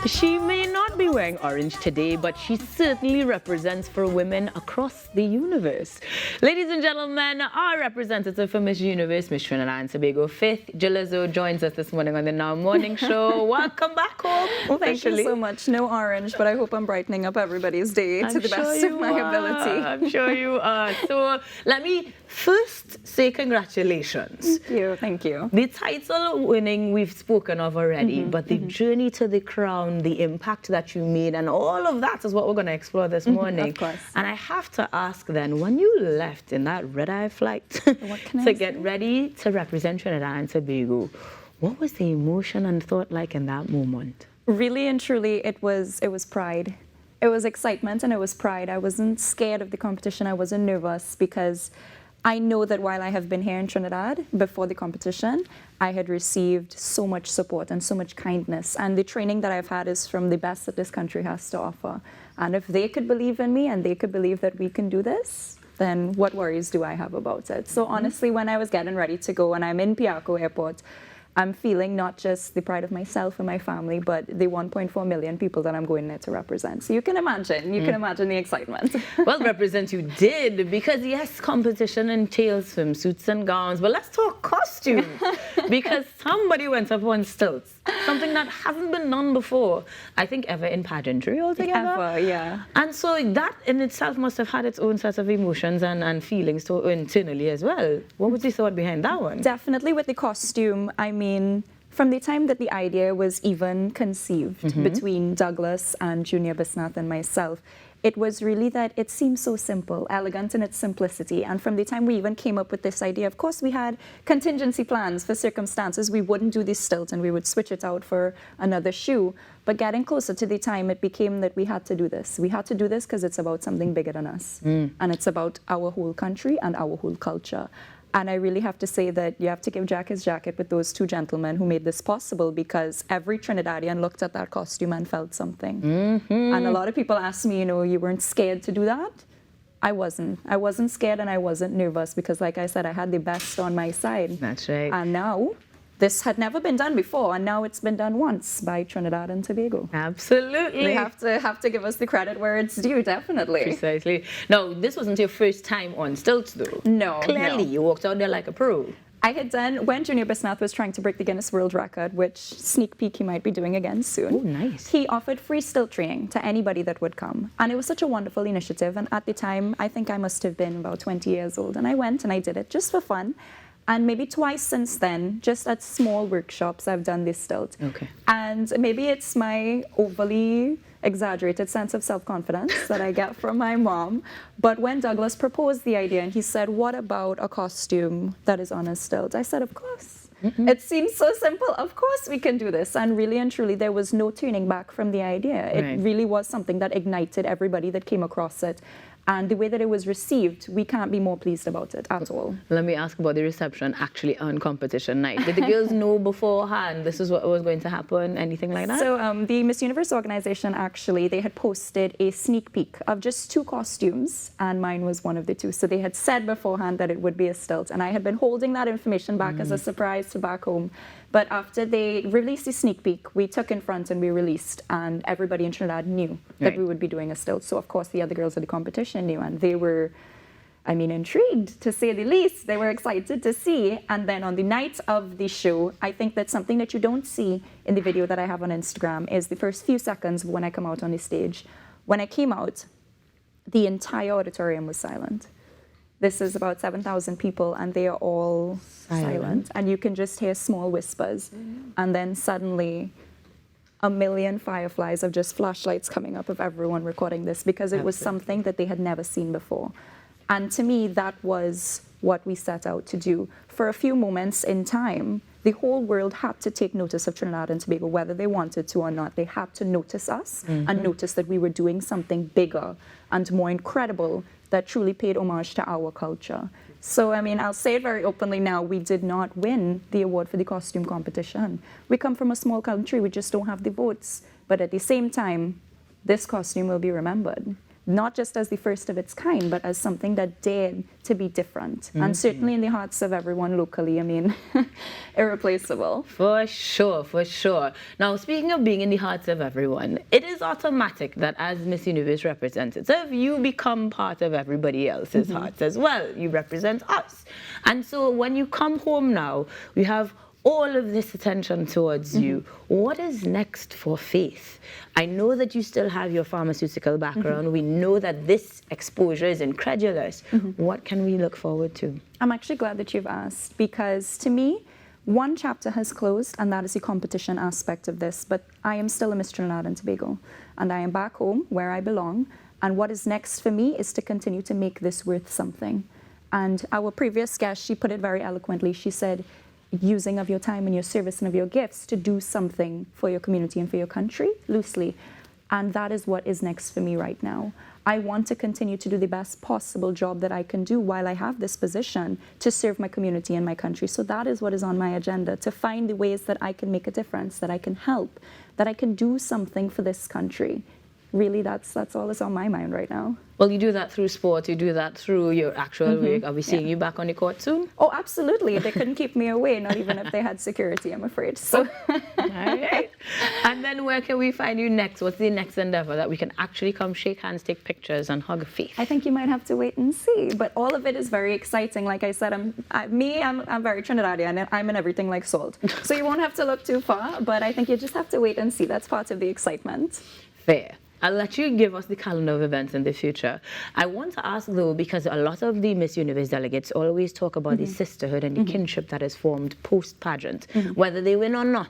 She may not be wearing orange today, but she certainly represents for women across the universe. Ladies and gentlemen, our representative for Miss Universe, Miss Trinidad and Tobago 5th, Gillezeau, joins us this morning on the Now Morning Show. Welcome back home, officially. Thank you so much. No orange, but I hope I'm brightening up everybody's day to the best of my ability. I'm sure you are. So let me first say congratulations. Thank you. Thank you. The title winning we've spoken of already, but the journey to the crown, the impact that you made, and all of that is what we're going to explore this morning. Of course. And I have to ask then, when you left in that red-eye flight to get ready to represent Trinidad and Tobago, what was the emotion and thought like in that moment? Really and truly, it was pride. It was excitement and it was pride. I wasn't scared of the competition. I wasn't nervous because I know that while I have been here in Trinidad before the competition, I had received so much support and so much kindness. And the training that I've had is from the best that this country has to offer. And if they could believe in me and they could believe that we can do this, then what worries do I have about it? So honestly, when I was getting ready to go and I'm in Piarco Airport, I'm feeling not just the pride of myself and my family, but the 1.4 million people that I'm going there to represent. So you can imagine the excitement. Well, represent you did, because yes, competition entails swimsuits and gowns, but let's talk costumes, because somebody went up on stilts, something that hasn't been done before, I think ever in pageantry altogether. Ever, yeah. And so that in itself must have had its own set of emotions and feelings internally as well. What was the thought behind that one? Definitely with the costume, I mean, from the time that the idea was even conceived between Douglas and Junior Bisnath and myself, it was really that it seemed so simple, elegant in its simplicity. And from the time we even came up with this idea, of course, we had contingency plans for circumstances. We wouldn't do this stilt and we would switch it out for another shoe. But getting closer to the time, it became that we had to do this. We had to do this because it's about something bigger than us. And it's about our whole country and our whole culture. And I really have to say that you have to give Jack his jacket with those two gentlemen who made this possible, because every Trinidadian looked at that costume and felt something. And a lot of people asked me, you weren't scared to do that? I wasn't. I wasn't scared and I wasn't nervous because, like I said, I had the best on my side. That's right. And now, this had never been done before, and now it's been done once by Trinidad and Tobago. Absolutely. They have to give us the credit where it's due, definitely. Precisely. Now, this wasn't your first time on stilts, though. No. Clearly, you walked out there like a pro. I had done, when Junior Bisnath was trying to break the Guinness World Record, which sneak peek he might be doing again soon. Oh, nice. He offered free stilt training to anybody that would come. And it was such a wonderful initiative. And at the time, I think I must have been about 20 years old. And I went and I did it just for fun. And maybe twice since then, just at small workshops, I've done this stilt. Okay. And maybe it's my overly exaggerated sense of self-confidence that I get from my mom. But when Douglas proposed the idea and he said, what about a costume that is on a stilt? I said, of course. It seems so simple. Of course we can do this. And really and truly, there was no turning back from the idea. It really was something that ignited everybody that came across it. And the way that it was received, we can't be more pleased about it at all. Let me ask about the reception actually on competition night. Did the girls know beforehand this is what was going to happen, anything like that? So the Miss Universe organization, actually, they had posted a sneak peek of just 2 costumes, and mine was one of the 2. So they had said beforehand that it would be a stilt, and I had been holding that information back as a surprise to back home. But after they released the sneak peek, we took in front and we released, and everybody in Trinidad knew that we would be doing a stilt. So, of course, the other girls at the competition knew, and they were, I mean, intrigued, to say the least. They were excited to see. And then on the night of the show, I think that something that you don't see in the video that I have on Instagram is the first few seconds when I come out on the stage. When I came out, the entire auditorium was silent. This is about 7,000 people, and they are all silent. And you can just hear small whispers. And then suddenly, a million fireflies of just flashlights coming up of everyone recording this, because it was something that they had never seen before. And to me, that was what we set out to do. For a few moments in time, the whole world had to take notice of Trinidad and Tobago, whether they wanted to or not. They had to notice us and notice that we were doing something bigger and more incredible that truly paid homage to our culture. So, I mean, I'll say it very openly now, we did not win the award for the costume competition. We come from a small country, we just don't have the votes. But at the same time, this costume will be remembered. not just as the first of its kind, but as something that dared to be different. And certainly in the hearts of everyone locally, I mean, irreplaceable. For sure, for sure. Now, speaking of being in the hearts of everyone, it is automatic that as Miss Universe representative, you become part of everybody else's hearts as well. You represent us. And so when you come home now, we have all of this attention towards you. What is next for Faith? I know that you still have your pharmaceutical background. We know that this exposure is incredulous. What can we look forward to? I'm actually glad that you've asked, because to me, one chapter has closed, and that is the competition aspect of this. But I am still a Miss Trinidad and Tobago, and I am back home where I belong. And what is next for me is to continue to make this worth something. And our previous guest, she put it very eloquently. She said, using of your time and your service and of your gifts to do something for your community and for your country, loosely. And that is what is next for me right now. I want to continue to do the best possible job that I can do while I have this position to serve my community and my country. So that is what is on my agenda, to find the ways that I can make a difference, that I can help, that I can do something for this country. Really, that's all that's on my mind right now. Well, you do that through sport, you do that through your actual work. Are we seeing you back on the court soon? Oh, absolutely. They couldn't keep me away, not even if they had security, I'm afraid. So. All right. And then where can we find you next? What's the next endeavor that we can actually come shake hands, take pictures, and hug Faith? I think you might have to wait and see. But all of it is very exciting. Like I said, I'm very Trinidadian, and I'm in everything like salt. So you won't have to look too far, but I think you just have to wait and see. That's part of the excitement. Fair. I'll let you give us the calendar of events in the future. I want to ask, though, because a lot of the Miss Universe delegates always talk about the sisterhood and the kinship that is formed post-pageant, whether they win or not.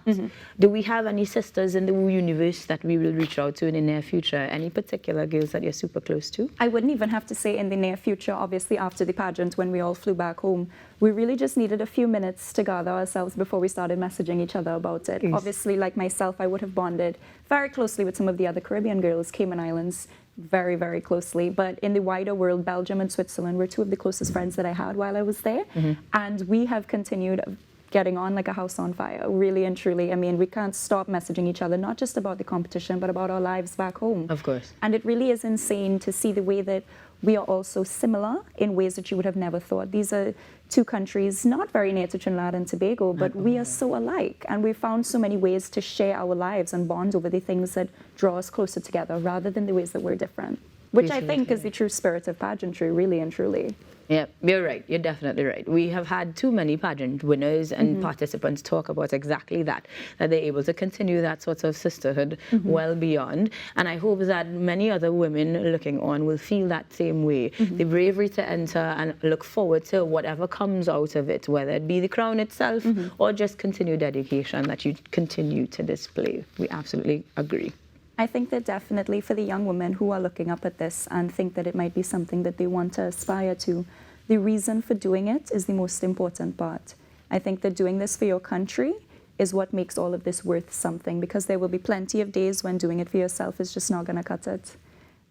Do we have any sisters in the universe that we will reach out to in the near future? Any particular girls that you're super close to? I wouldn't even have to say in the near future. Obviously, after the pageant, when we all flew back home, we really just needed a few minutes to gather ourselves before we started messaging each other about it. Yes. Obviously, like myself, I would have bonded very closely with some of the other Caribbean girls, Cayman Islands, very, very closely. But in the wider world, Belgium and Switzerland were two of the closest friends that I had while I was there. And we have continued getting on like a house on fire, really and truly. I mean, we can't stop messaging each other, not just about the competition, but about our lives back home. Of course. And it really is insane to see the way that we are also similar in ways that you would have never thought. These are two countries not very near to Trinidad and Tobago, but we are so alike. And we found so many ways to share our lives and bond over the things that draw us closer together rather than the ways that we're different, which I think is the true spirit of pageantry, really and truly. Yeah, you're right. You're definitely right. We have had too many pageant winners and participants talk about exactly that they're able to continue that sort of sisterhood well beyond. And I hope that many other women looking on will feel that same way. The bravery to enter and look forward to whatever comes out of it, whether it be the crown itself or just continued dedication that you continue to display. We absolutely agree. I think that definitely for the young women who are looking up at this and think that it might be something that they want to aspire to, the reason for doing it is the most important part. I think that doing this for your country is what makes all of this worth something, because there will be plenty of days when doing it for yourself is just not going to cut it.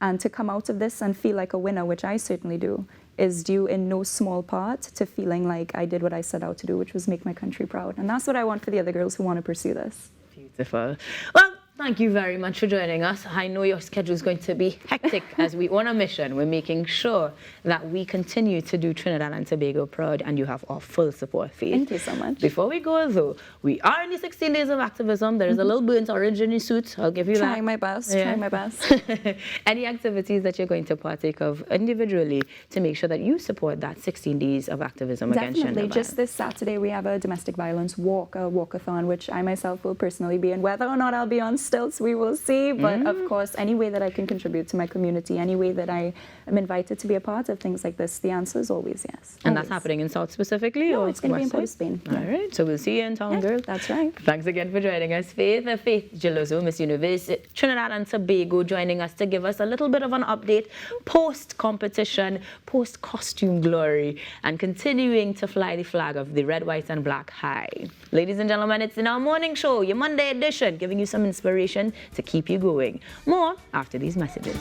And to come out of this and feel like a winner, which I certainly do, is due in no small part to feeling like I did what I set out to do, which was make my country proud. And that's what I want for the other girls who want to pursue this. Beautiful. Well, thank you very much for joining us. I know your schedule is going to be hectic as we on a mission. We're making sure that we continue to do Trinidad and Tobago proud, and you have our full support, Faith. Thank you so much. Before we go, though, we are in the 16 days of activism. There is a little burnt orange in your suit. I'll give you that. Trying my best. Yeah. Trying my best. Any activities that you're going to partake of individually to make sure that you support that 16 days of activism against gender violence? Just this Saturday, we have a domestic violence walkathon, which I myself will personally be in. Whether or not I'll be on stilts, we will see. But of course, any way that I can contribute to my community, any way that I am invited to be a part of things like this, the answer is always yes. And that's happening in South specifically? No, or it's going to be in Port of Spain. All right, so we'll see you in town, girl. That's right. Thanks again for joining us, Faith. Faith Gillezeau, Miss Universe Trinidad and Tobago, joining us to give us a little bit of an update post-competition, post-costume glory, and continuing to fly the flag of the red, white, and black high. Ladies and gentlemen, it's in our morning show, your Monday edition, giving you some inspiration to keep you going. More after these messages.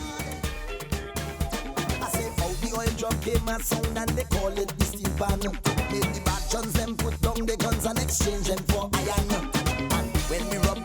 I say how the oil drum came a sound and they call it the steel pan. Made the bad guns them put down the guns and exchange them for iron. And when we rub